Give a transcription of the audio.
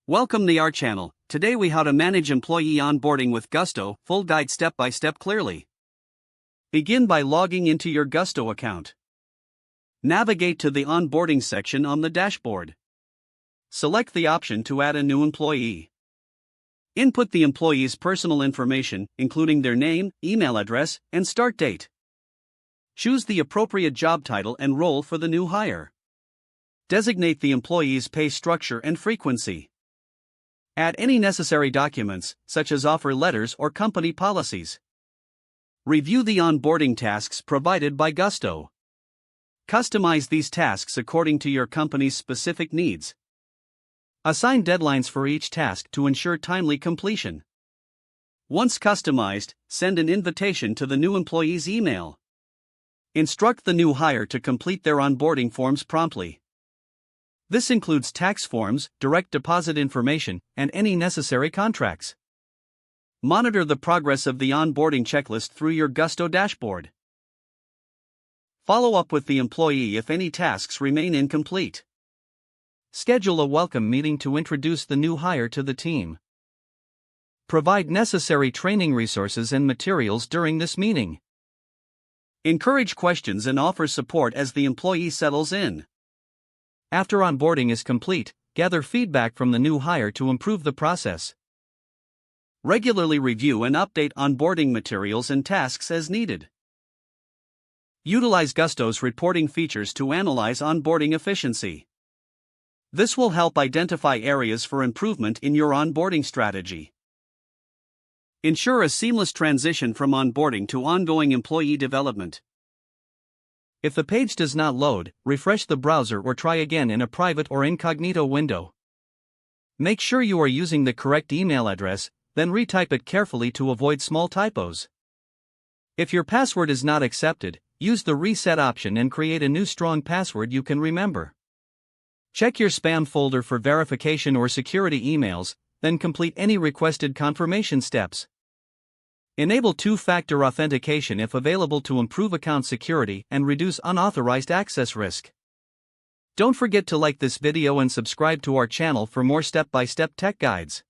Welcome to our channel. Today we how to manage employee onboarding with Gusto, full guide step by step clearly. Begin by logging into your Gusto account. Navigate to the onboarding section on the dashboard. Select the option to add a new employee. Input the employee's personal information, including their name, email address, and start date. Choose the appropriate job title and role for the new hire. Designate the employee's pay structure and frequency. Add any necessary documents, such as offer letters or company policies. Review the onboarding tasks provided by Gusto. Customize these tasks according to your company's specific needs. Assign deadlines for each task to ensure timely completion. Once customized, send an invitation to the new employee's email. Instruct the new hire to complete their onboarding forms promptly. This includes tax forms, direct deposit information, and any necessary contracts. Monitor the progress of the onboarding checklist through your Gusto dashboard. Follow up with the employee if any tasks remain incomplete. Schedule a welcome meeting to introduce the new hire to the team. Provide necessary training resources and materials during this meeting. Encourage questions and offer support as the employee settles in. After onboarding is complete, gather feedback from the new hire to improve the process. Regularly review and update onboarding materials and tasks as needed. Utilize Gusto's reporting features to analyze onboarding efficiency. This will help identify areas for improvement in your onboarding strategy. Ensure a seamless transition from onboarding to ongoing employee development. If the page does not load, refresh the browser or try again in a private or incognito window. Make sure you are using the correct email address, then retype it carefully to avoid small typos. If your password is not accepted, use the reset option and create a new strong password you can remember. Check your spam folder for verification or security emails, then complete any requested confirmation steps. Enable two-factor authentication if available to improve account security and reduce unauthorized access risk. Don't forget to like this video and subscribe to our channel for more step-by-step tech guides.